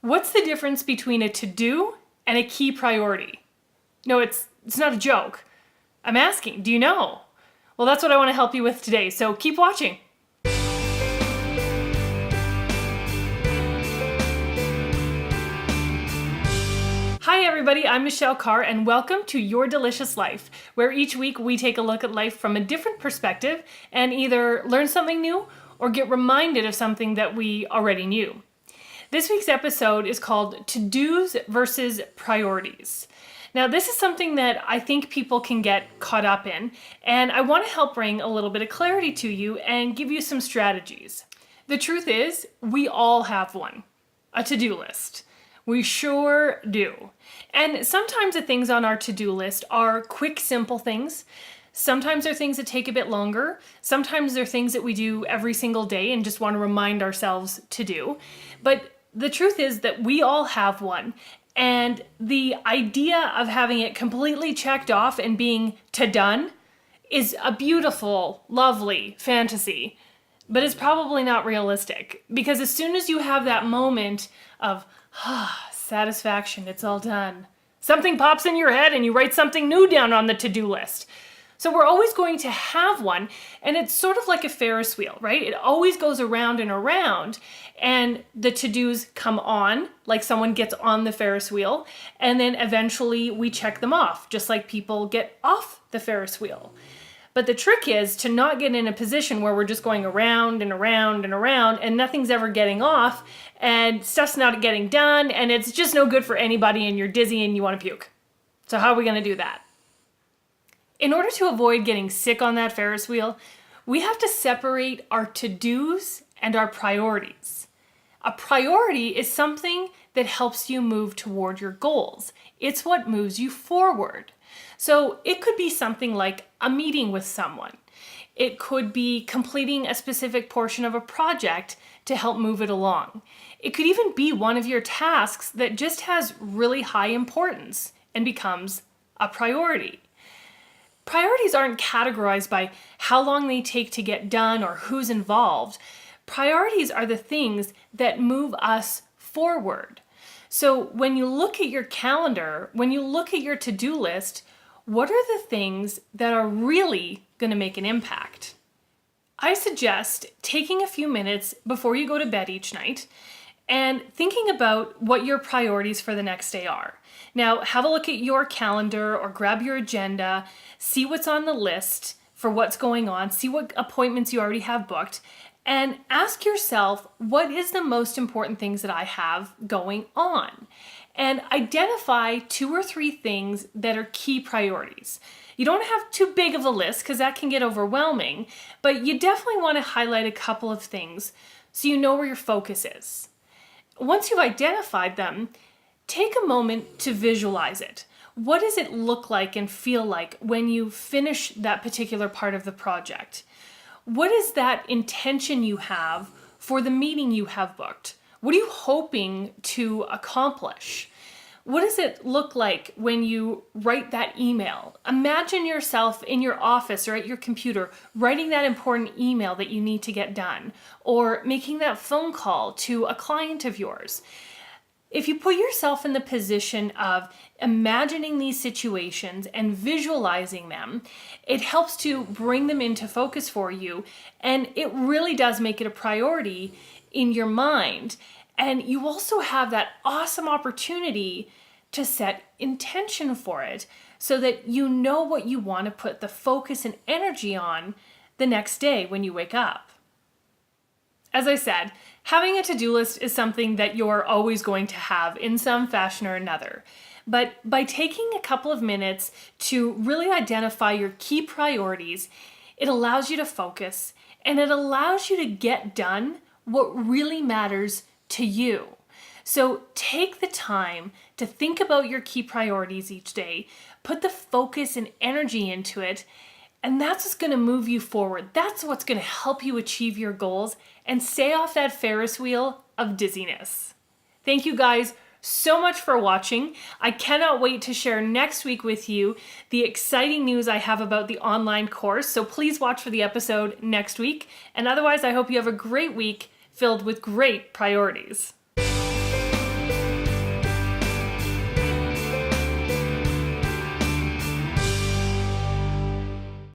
What's the difference between a to-do and a key priority? No, it's not a joke. I'm asking, do you know? Well, that's what I want to help you with today, so keep watching. Hi everybody, I'm Michelle Carre and welcome to Your Delicious Life, where each week we take a look at life from a different perspective and either learn something new or get reminded of something that we already knew. This week's episode is called To-Dos versus Priorities. Now, this is something that I think people can get caught up in, and I want to help bring a little bit of clarity to you and give you some strategies. The truth is, we all have one, a to-do list. We sure do. And sometimes the things on our to-do list are quick, simple things. Sometimes they're things that take a bit longer. Sometimes they're things that we do every single day and just want to remind ourselves to do. But the truth is that we all have one. And the idea of having it completely checked off and being to done is a beautiful, lovely fantasy. But it's probably not realistic. Because as soon as you have that moment of satisfaction, it's all done, something pops in your head and you write something new down on the to-do list. So we're always going to have one, and it's sort of like a Ferris wheel, right? It always goes around and around, and the to-dos come on, like someone gets on the Ferris wheel, and then eventually we check them off, just like people get off the Ferris wheel. But the trick is to not get in a position where we're just going around and around and around and nothing's ever getting off and stuff's not getting done and it's just no good for anybody and you're dizzy and you want to puke. So how are we going to do that? In order to avoid getting sick on that Ferris wheel, we have to separate our to-dos and our priorities. A priority is something that helps you move toward your goals. It's what moves you forward. So it could be something like a meeting with someone. It could be completing a specific portion of a project to help move it along. It could even be one of your tasks that just has really high importance and becomes a priority. Priorities aren't categorized by how long they take to get done or who's involved. Priorities are the things that move us forward. So when you look at your calendar, when you look at your to-do list, what are the things that are really going to make an impact? I suggest taking a few minutes before you go to bed each night and thinking about what your priorities for the next day are. Now, have a look at your calendar or grab your agenda, see what's on the list for what's going on, see what appointments you already have booked, and ask yourself, what is the most important things that I have going on? And identify 2 or 3 things that are key priorities. You don't have too big of a list because that can get overwhelming, but you definitely want to highlight a couple of things so you know where your focus is. Once you've identified them, take a moment to visualize it. What does it look like and feel like when you finish that particular part of the project? What is that intention you have for the meeting you have booked? What are you hoping to accomplish? What does it look like when you write that email? Imagine yourself in your office or at your computer writing that important email that you need to get done, or making that phone call to a client of yours. If you put yourself in the position of imagining these situations and visualizing them, it helps to bring them into focus for you, and it really does make it a priority in your mind. And you also have that awesome opportunity to set intention for it so that you know what you want to put the focus and energy on the next day when you wake up. As I said, having a to-do list is something that you're always going to have in some fashion or another. But by taking a couple of minutes to really identify your key priorities, it allows you to focus and it allows you to get done what really matters to you. So take the time to think about your key priorities each day, put the focus and energy into it, and that's what's going to move you forward. That's what's going to help you achieve your goals and stay off that Ferris wheel of dizziness. Thank you guys so much for watching. I cannot wait to share next week with you the exciting news I have about the online course. So please watch for the episode next week. And otherwise, I hope you have a great week filled with great priorities.